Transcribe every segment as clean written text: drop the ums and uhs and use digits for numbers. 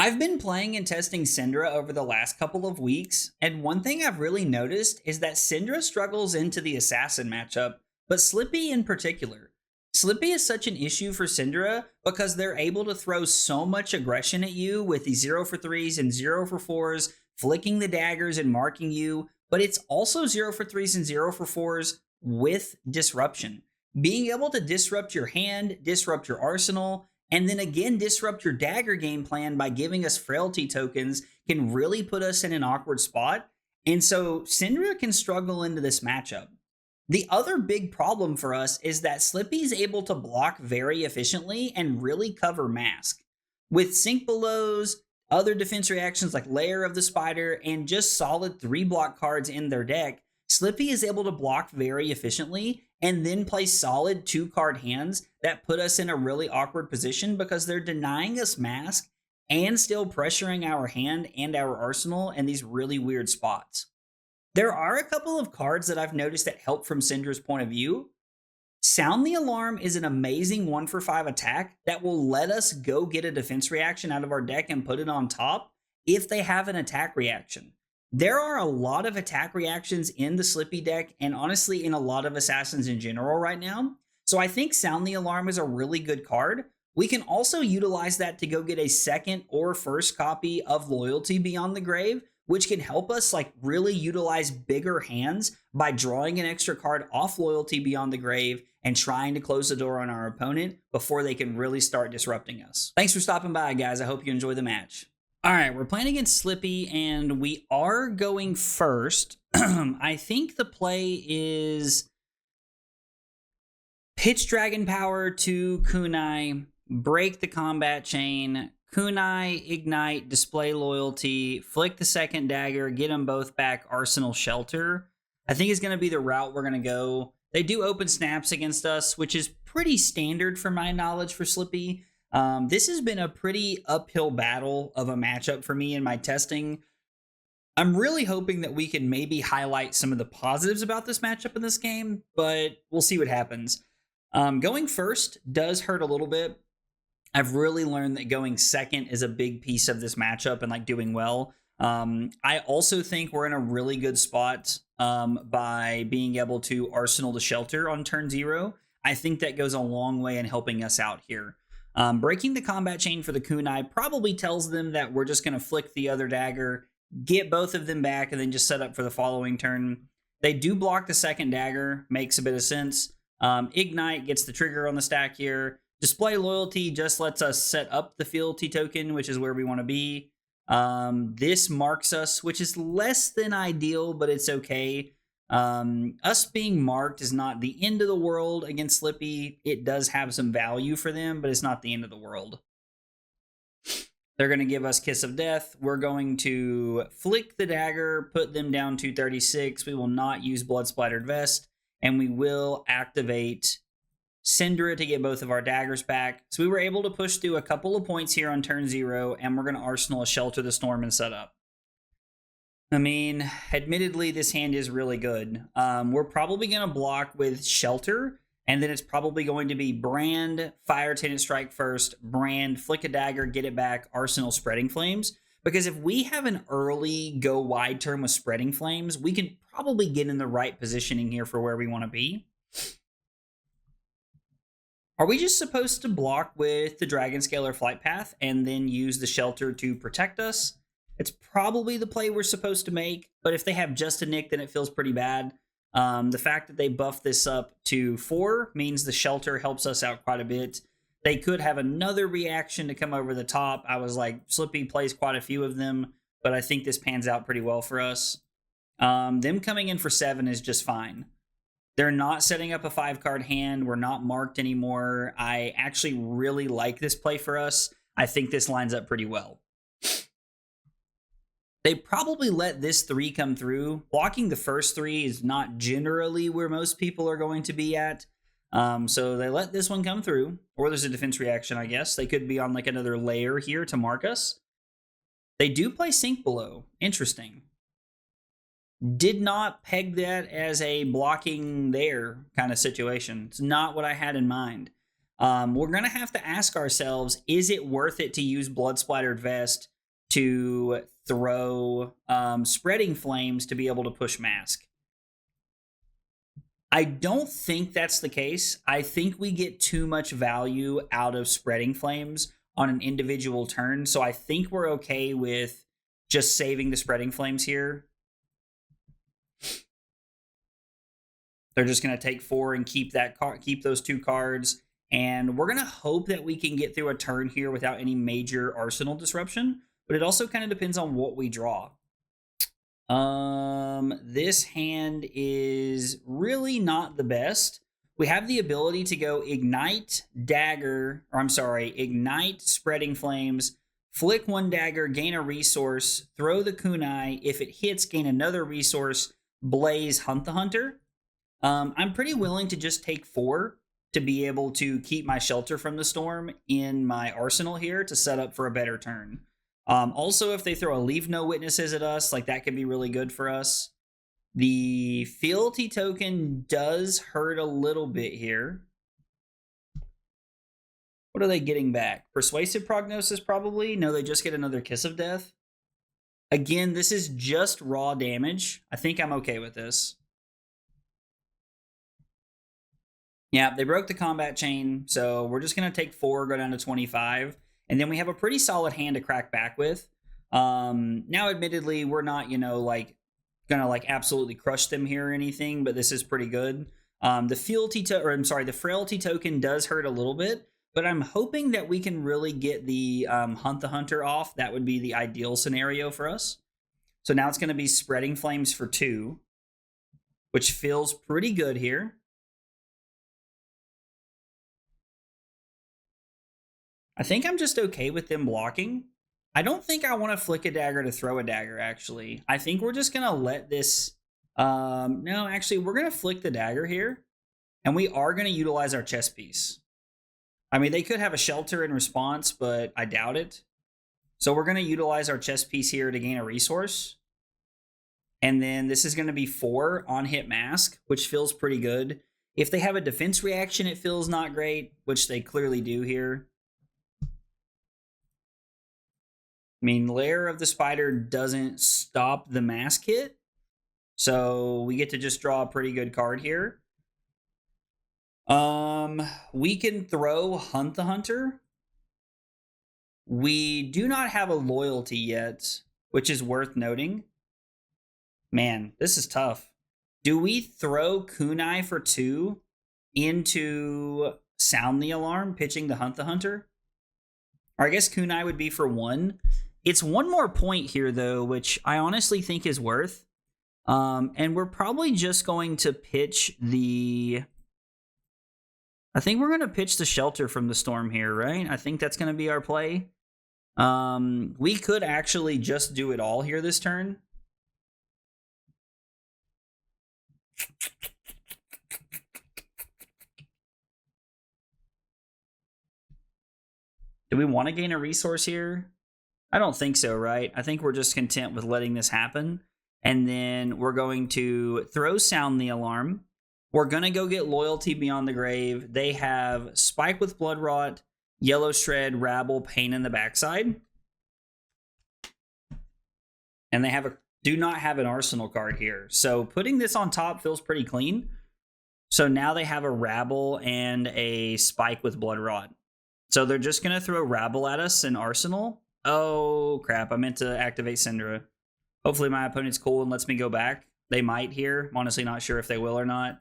I've been playing and testing Cindra over the last couple of weeks, and one thing I've really noticed is that Cindra struggles into the assassin matchup, but Slippy in particular. Slippy is such an issue for Cindra because they're able to throw so much aggression at you with the 0 for 3s and 0 for 4s, flicking the daggers and marking you, but it's also 0 for 3s and 0 for 4s with disruption. Being able to disrupt your hand, disrupt your arsenal, and then again disrupt your dagger game plan by giving us frailty tokens can really put us in an awkward spot. And so Cindra can struggle into this matchup. The other big problem for us is that Slippy is able to block very efficiently and really cover mask. With Sink Belows, other defense reactions like Lair of the Spider, and just solid 3-block cards in their deck, Slippy is able to block very efficiently and then play solid 2-card hands that put us in a really awkward position because they're denying us mask and still pressuring our hand and our arsenal in these really weird spots. There are a couple of cards that I've noticed that help from Cindra's point of view. Sound the Alarm is an amazing 1 for 5 attack that will let us go get a defense reaction out of our deck and put it on top if they have an attack reaction. There are a lot of attack reactions in the Slippy deck and honestly in a lot of assassins in general right now. So I think Sound the Alarm is a really good card. We can also utilize that to go get a second or first copy of Loyalty Beyond the Grave, which can help us really utilize bigger hands by drawing an extra card off Loyalty Beyond the Grave and trying to close the door on our opponent before they can really start disrupting us. Thanks for stopping by, guys. I hope you enjoy the match. All right, we're playing against Slippy, and we are going first. I think the play is pitch Dragon Power to Kunai, break the combat chain, Kunai, Ignite, display Loyalty, flick the second dagger, get them both back, Arsenal Shelter. I think is going to be the route we're going to go. They do open snaps against us, which is pretty standard for my knowledge for Slippy. This has been a pretty uphill battle of a matchup for me in my testing. I'm really hoping that we can maybe highlight some of the positives about this matchup in this game, but we'll see what happens. Going first does hurt a little bit. I've really learned that going second is a big piece of this matchup and doing well. I also think we're in a really good spot by being able to Arsenal to Shelter on turn 0. I think that goes a long way in helping us out here. Breaking the combat chain for the Kunai probably tells them that we're just going to flick the other dagger, get both of them back, and then just set up for the following turn. They do block the second dagger, makes a bit of sense. Ignite gets the trigger on the stack here. Display Loyalty just lets us set up the fealty token, which is where we want to be. This marks us, which is less than ideal, but it's okay. Us being marked is not the end of the world against Slippy. It does have some value for them, but it's not the end of the world. They're going to give us Kiss of Death. We're going to flick the dagger, put them down to 36. We will not use Blood Splattered Vest, and we will activate Cindra to get both of our daggers back. So we were able to push through a couple of points here on turn 0, and we're going to Arsenal a Shelter the Storm and set up. I mean, admittedly, this hand is really good. We're probably going to block with Shelter, and then it's probably going to be Brand, Fire Tenet Strike first, Brand, Flick a Dagger, get it back, Arsenal Spreading Flames. Because if we have an early go wide turn with Spreading Flames, we can probably get in the right positioning here for where we want to be. Are we just supposed to block with the Dragonscaler Flight Path and then use the Shelter to protect us? It's probably the play we're supposed to make, but if they have just a Nick, then it feels pretty bad. The fact that they buffed this up to 4 means the Shelter helps us out quite a bit. They could have another reaction to come over the top. I was like, Slippy plays quite a few of them, but I think this pans out pretty well for us. Them coming in for 7 is just fine. They're not setting up a 5-card hand. We're not marked anymore. I actually really like this play for us. I think this lines up pretty well. They probably let this 3 come through. Blocking the first 3 is not generally where most people are going to be at. So they let this one come through. Or there's a defense reaction, I guess. They could be on another layer here to mark us. They do play Sink Below. Interesting. Did not peg that as a blocking there kind of situation. It's not what I had in mind. We're going to have to ask ourselves, is it worth it to use Blood Splattered Vest to throw Spreading Flames to be able to push Mask. I don't think that's the case. I think we get too much value out of Spreading Flames on an individual turn, so I think we're okay with just saving the Spreading Flames here. They're just going to take 4 and keep those 2 cards, and we're going to hope that we can get through a turn here without any major arsenal disruption, but it also kind of depends on what we draw. This hand is really not the best. We have the ability to go Ignite Spreading Flames, flick 1 dagger, gain a resource, throw the Kunai. If it hits, gain another resource, Blaze Hunt the Hunter. I'm pretty willing to just take 4 to be able to keep my Shelter from the Storm in my arsenal here to set up for a better turn. Also, if they throw a Leave No Witnesses at us, like that could be really good for us. The Fealty token does hurt a little bit here. What are they getting back? Persuasive Prognosis, probably? No, they just get another Kiss of Death. Again, this is just raw damage. I think I'm okay with this. Yeah, they broke the combat chain, so we're just going to take 4, go down to 25, and then we have a pretty solid hand to crack back with. Now, admittedly, we're not, gonna absolutely crush them here or anything, but this is pretty good. The Frailty token does hurt a little bit, but I'm hoping that we can really get the Hunt the Hunter off. That would be the ideal scenario for us. So now it's going to be Spreading Flames for 2, which feels pretty good here. I think I'm just okay with them blocking. I don't think I want to flick a dagger to throw a dagger, actually. I think we're just going to let this... no, actually, we're going to flick the dagger here, and we are going to utilize our chess piece. I mean, they could have a Shelter in response, but I doubt it. So we're going to utilize our chess piece here to gain a resource. And then this is going to be 4 on hit Mask, which feels pretty good. If they have a defense reaction, it feels not great, which they clearly do here. I mean, Lair of the Spider doesn't stop the Mask hit, so we get to just draw a pretty good card here. We can throw Hunt the Hunter. We do not have a Loyalty yet, which is worth noting. Man, this is tough. Do we throw Kunai for 2 into Sound the Alarm, pitching the Hunt the Hunter? Or I guess Kunai would be for 1. It's 1 more point here, though, which I honestly think is worth. And we're probably just going to pitch the... I think we're going to pitch the Shelter from the Storm here, right? I think that's going to be our play. We could actually just do it all here this turn. Do we want to gain a resource here? I don't think so, right? I think we're just content with letting this happen. And then we're going to throw Sound the Alarm. We're going to go get Loyalty Beyond the Grave. They have Spike with Blood Rot, Yellow Shred, Rabble, Pain in the Backside. And they do not have an Arsenal card here. So putting this on top feels pretty clean. So now they have a Rabble and a Spike with Blood Rot. So they're just going to throw Rabble at us in Arsenal. Oh, crap. I meant to activate Cindra. Hopefully my opponent's cool and lets me go back. They might here. I'm honestly not sure if they will or not.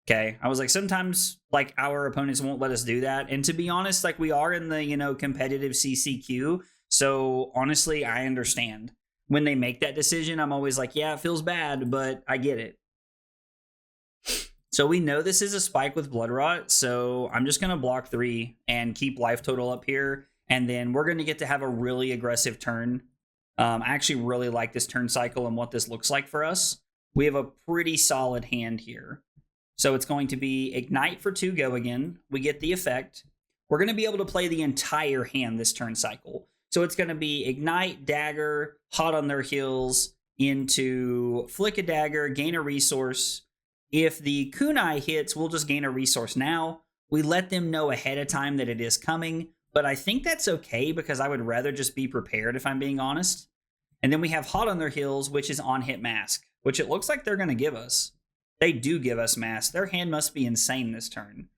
Okay. I was like, sometimes our opponents won't let us do that. And to be honest, we are in the, competitive CCQ. So honestly, I understand. When they make that decision, I'm always like, yeah, it feels bad, but I get it. So we know this is a Spike with Blood Rot. So I'm just going to block 3 and keep life total up here. And then we're going to get to have a really aggressive turn. I actually really like this turn cycle and what this looks like for us. We have a pretty solid hand here. So it's going to be Ignite for 2 go again. We get the effect. We're going to be able to play the entire hand this turn cycle. So it's going to be Ignite, Dagger, Hot on Their Heels, into Flick a Dagger, gain a resource. If the Kunai hits, we'll just gain a resource now. We let them know ahead of time that it is coming. but I think that's okay because I would rather just be prepared if I'm being honest. And then we have Hot on Their Heels, which is on hit mask, which it looks like they're going to give us. They do give us mask. Their hand must be insane this turn.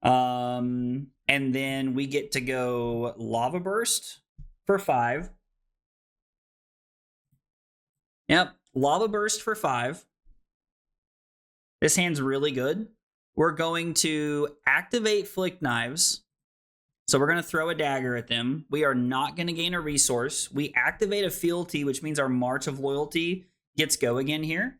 And then we get to go Lava Burst for 5. Yep, Lava Burst for 5. This hand's really good. We're going to activate Flick Knives. So we're going to throw a dagger at them. We are not going to gain a resource. We activate a fealty, which means our March of Loyalty gets go again here.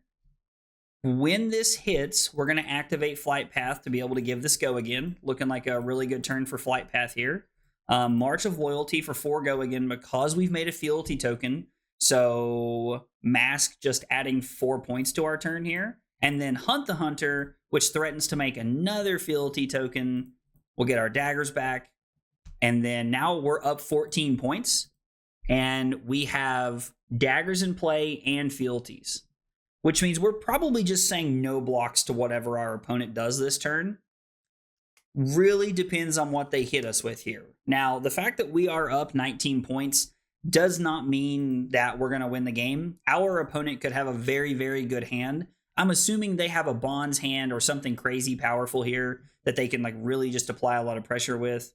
When this hits, we're going to activate Flight Path to be able to give this go again. Looking like a really good turn for Flight Path here. March of Loyalty for 4 go again because we've made a fealty token. So Mask just adding 4 points to our turn here. And then Hunt the Hunter, which threatens to make another fealty token. We'll get our daggers back. And then now we're up 14 points. And we have daggers in play and fealties. Which means we're probably just saying no blocks to whatever our opponent does this turn. Really depends on what they hit us with here. Now, the fact that we are up 19 points does not mean that we're going to win the game. Our opponent could have a very, very good hand. I'm assuming they have a Bonds hand or something crazy powerful here that they can like really just apply a lot of pressure with.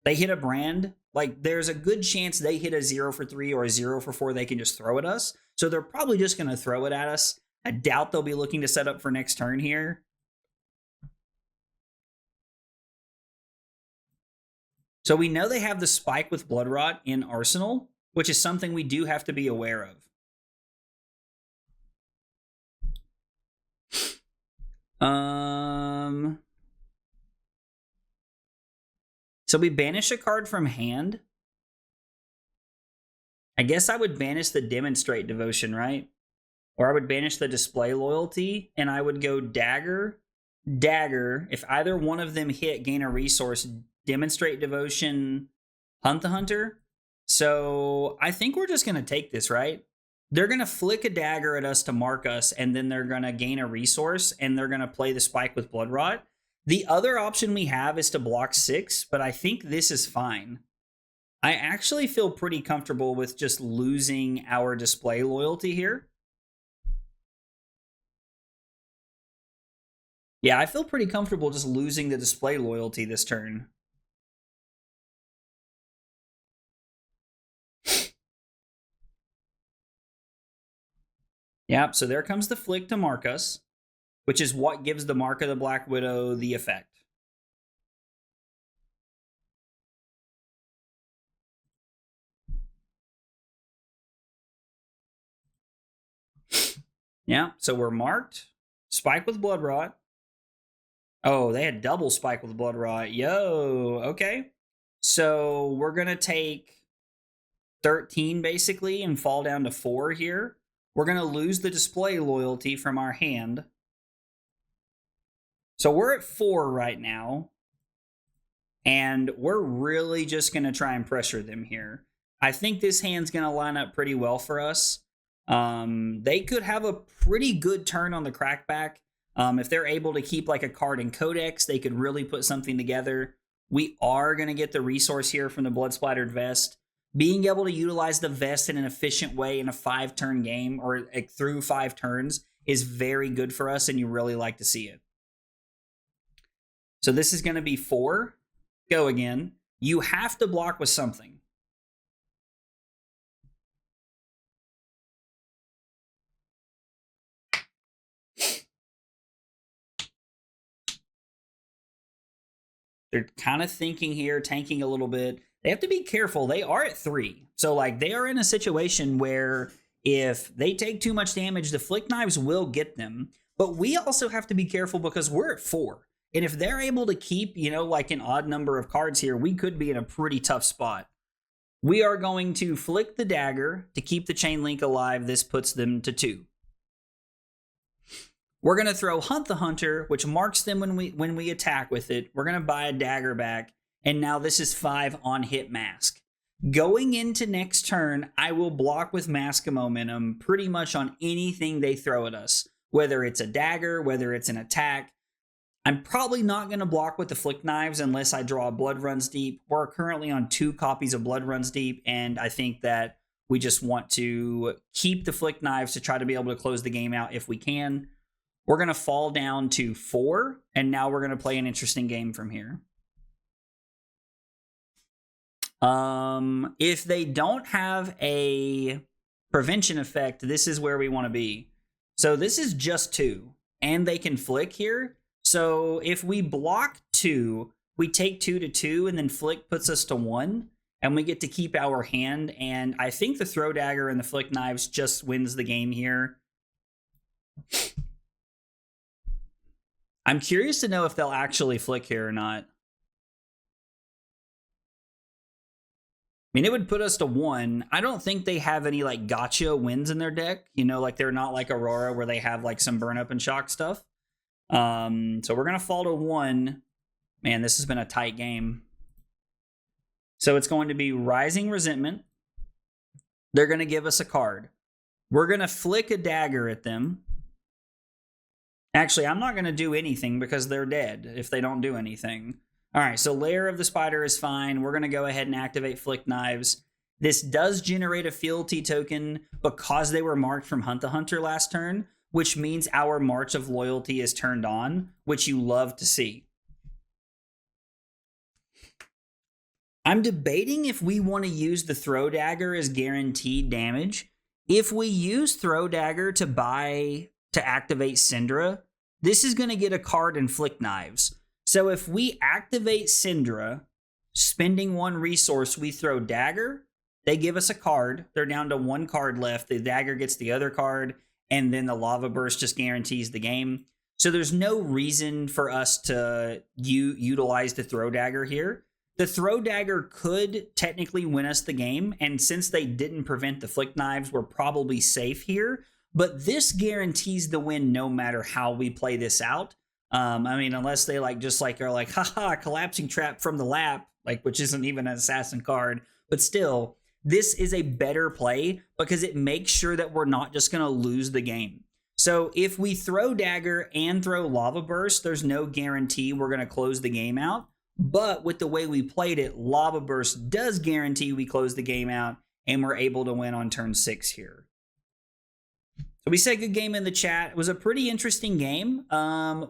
They hit a brand, like there's a good chance they hit a 0 for 3 or a 0 for 4 they can just throw at us. So they're probably just going to throw it at us. I doubt they'll be looking to set up for next turn here. So we know they have the Spike with Blood Rot in Arsenal, which is something we do have to be aware of. So we banish a card from hand. I guess I would banish the Demonstrate Devotion, right? Or I would banish the Display Loyalty, and I would go Dagger, Dagger. If either one of them hit, gain a resource, Demonstrate Devotion, Hunt the Hunter. So I think we're just going to take this, right? They're going to flick a dagger at us to mark us, and then they're going to gain a resource, and they're going to play the Spike with Blood Rot. The other option we have is to block 6, but I think this is fine. I actually feel pretty comfortable with just losing our Display Loyalty here. Yeah, I feel pretty comfortable just losing the Display Loyalty this turn. Yep, so there comes the flick to mark us, which is what gives the Mark of the Black Widow the effect. Yeah, so we're marked. Spike with Blood Rot. Oh, they had double Spike with Blood Rot. Yo, okay. So we're going to take 13 basically and fall down to 4 here. We're going to lose the Display Loyalty from our hand. So we're at 4 right now. And we're really just going to try and pressure them here. I think this hand's going to line up pretty well for us. They could have a pretty good turn on the crackback. If they're able to keep like a card in Codex, they could really put something together. We are going to get the resource here from the Blood Splattered Vest. Being able to utilize the vest in an efficient way in a 5-turn game or like through 5 turns is very good for us, and you really like to see it. So this is going to be 4. Go again. You have to block with something. They're kind of thinking here, tanking a little bit. They have to be careful. They are at 3. So, like, they are in a situation where if they take too much damage, the Flick Knives will get them. But we also have to be careful because we're at 4. And if they're able to keep, you know, like an odd number of cards here, we could be in a pretty tough spot. We are going to flick the dagger to keep the chain link alive. This puts them to 2. We're going to throw Hunt the Hunter, which marks them when we attack with it. We're going to buy a dagger back. And now this is 5 on hit mask. Going into next turn, I will block with Mask of Momentum pretty much on anything they throw at us. Whether it's a dagger, whether it's an attack. I'm probably not going to block with the Flick Knives unless I draw Blood Runs Deep. We're currently on 2 copies of Blood Runs Deep, and I think that we just want to keep the Flick Knives to try to be able to close the game out if we can. We're going to fall down to 4, and now we're going to play an interesting game from here. If they don't have a prevention effect, this is where we want to be. So this is just 2, and they can flick here. So if we block 2, we take 2 to 2, and then flick puts us to 1, and we get to keep our hand. And I think the Throw Dagger and the Flick Knives just wins the game here. I'm curious to know if they'll actually flick here or not. I mean, it would put us to 1. I don't think they have any like gotcha wins in their deck. You know, like they're not like Aurora where they have like some burn up and shock stuff. So we're going to fall to 1. Man, this has been a tight game. So it's going to be Rising Resentment. They're going to give us a card. We're going to flick a dagger at them. Actually, I'm not going to do anything because they're dead if they don't do anything. All right, so Lair of the Spider is fine. We're going to go ahead and activate Flick Knives. This does generate a fealty token because they were marked from Hunt the Hunter last turn, which means our March of Loyalty is turned on, which you love to see. I'm debating if we want to use the Throw Dagger as guaranteed damage. If we use Throw Dagger to activate Cindra, this is going to get a card in Flick Knives. So if we activate Cindra, spending 1 resource, we throw Dagger, they give us a card. They're down to 1 card left. The Dagger gets the other card, and then the Lava Burst just guarantees the game. So there's no reason for us to utilize the Throw Dagger here. The Throw Dagger could technically win us the game, and since they didn't prevent the Flick Knives, we're probably safe here. But this guarantees the win no matter how we play this out. I mean, unless they are like, haha, collapsing trap from the lap, like, which isn't even an assassin card. But still, this is a better play because it makes sure that we're not just going to lose the game. So if we throw Dagger and throw Lava Burst, there's no guarantee we're going to close the game out. But with the way we played it, Lava Burst does guarantee we close the game out, and we're able to win on turn 6 here. So we said good game in the chat. It was a pretty interesting game.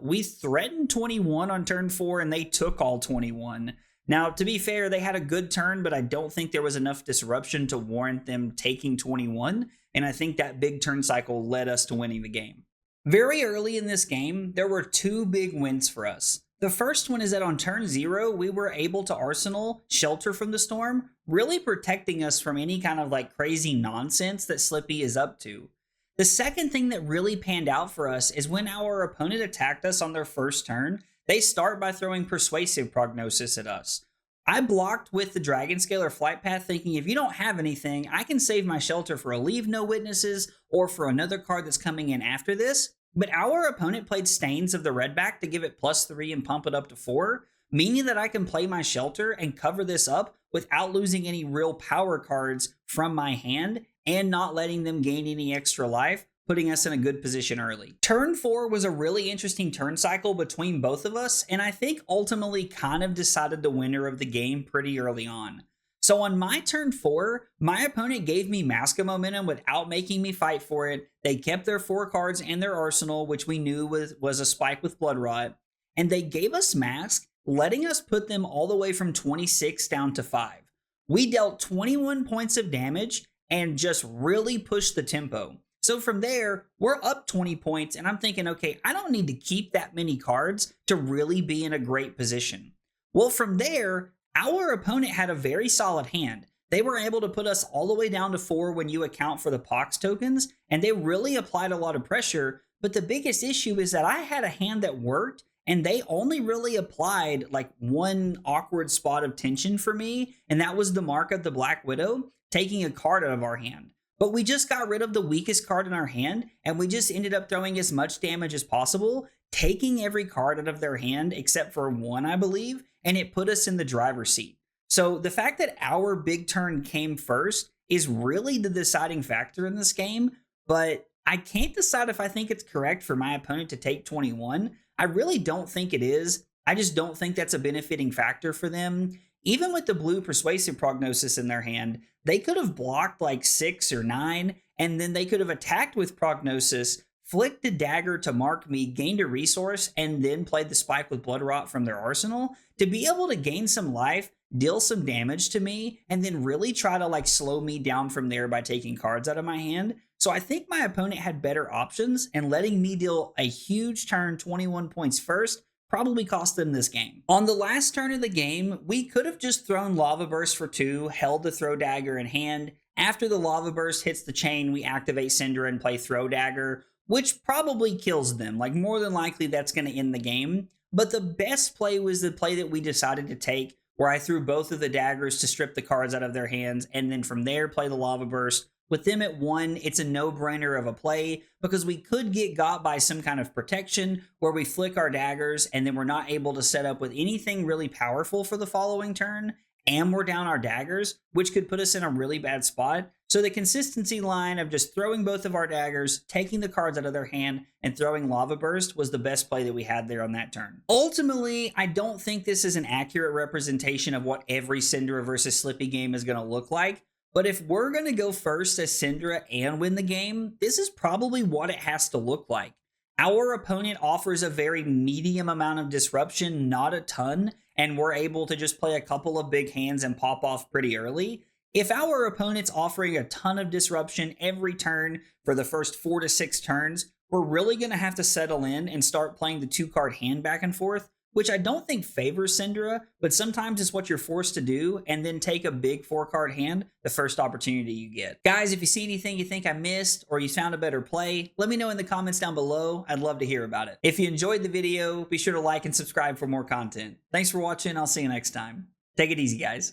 We threatened 21 on turn 4, and they took all 21. Now, to be fair, they had a good turn, but I don't think there was enough disruption to warrant them taking 21, and I think that big turn cycle led us to winning the game. Very early in this game, there were 2 big wins for us. The first one is that on turn 0, we were able to Arsenal Shelter from the Storm, really protecting us from any kind of like crazy nonsense that Slippy is up to. The second thing that really panned out for us is when our opponent attacked us on their first turn, they start by throwing Persuasive Prognosis at us. I blocked with the Dragonscaler Flight Path thinking if you don't have anything, I can save my Shelter for a Leave No Witnesses or for another card that's coming in after this. But our opponent played Stains of the Redback to give it +3 and pump it up to 4, meaning that I can play my Shelter and cover this up without losing any real power cards from my hand and not letting them gain any extra life, putting us in a good position early. Turn 4 was a really interesting turn cycle between both of us, and I think ultimately kind of decided the winner of the game pretty early on. So on my turn 4, my opponent gave me Mask of Momentum without making me fight for it. They kept their 4 cards and their arsenal, which we knew was a spike with Blood Rot, and they gave us Mask, letting us put them all the way from 26 down to 5. We dealt 21 points of damage and just really pushed the tempo. So from there, we're up 20 points, and I'm thinking, okay, I don't need to keep that many cards to really be in a great position. Well, from there, our opponent had a very solid hand. They were able to put us all the way down to 4 when you account for the Pox tokens, and they really applied a lot of pressure. But the biggest issue is that I had a hand that worked, and they only really applied like one awkward spot of tension for me, and that was the Mark of the Black Widow, taking a card out of our hand. But we just got rid of the weakest card in our hand, and we just ended up throwing as much damage as possible, taking every card out of their hand except for 1, I believe, and it put us in the driver's seat. So the fact that our big turn came first is really the deciding factor in this game, but I can't decide if I think it's correct for my opponent to take 21. I really don't think it is. I just don't think that's a benefiting factor for them. Even with the blue Persuasive Prognosis in their hand, they could have blocked like 6 or 9, and then they could have attacked with Prognosis, flicked the dagger to mark me, gained a resource, and then played the Spike with Blood Rot from their arsenal to be able to gain some life, deal some damage to me, and then really try to like slow me down from there by taking cards out of my hand. So I think my opponent had better options, and letting me deal a huge turn, 21 points first, probably cost them this game. On the last turn of the game, we could have just thrown Lava Burst for 2, held the Throw Dagger in hand. After the Lava Burst hits the chain, we activate Cindra and play Throw Dagger, which probably kills them. Like, more than likely that's going to end the game. But the best play was the play that we decided to take, where I threw both of the daggers to strip the cards out of their hands, and then from there play the Lava Burst. With them at 1, it's a no-brainer of a play because we could get got by some kind of protection where we flick our daggers and then we're not able to set up with anything really powerful for the following turn, and we're down our daggers, which could put us in a really bad spot. So the consistency line of just throwing both of our daggers, taking the cards out of their hand, and throwing Lava Burst was the best play that we had there on that turn. Ultimately, I don't think this is an accurate representation of what every Cindra versus Slippy game is going to look like. But if we're going to go first as Cindra and win the game, this is probably what it has to look like. Our opponent offers a very medium amount of disruption, not a ton, and we're able to just play a couple of big hands and pop off pretty early. If our opponent's offering a ton of disruption every turn for the first 4 to 6 turns, we're really going to have to settle in and start playing the 2-card hand back and forth, which I don't think favors Cindra, but sometimes it's what you're forced to do, and then take a big 4-card hand the first opportunity you get. Guys, if you see anything you think I missed or you found a better play, let me know in the comments down below. I'd love to hear about it. If you enjoyed the video, be sure to like and subscribe for more content. Thanks for watching. I'll see you next time. Take it easy, guys.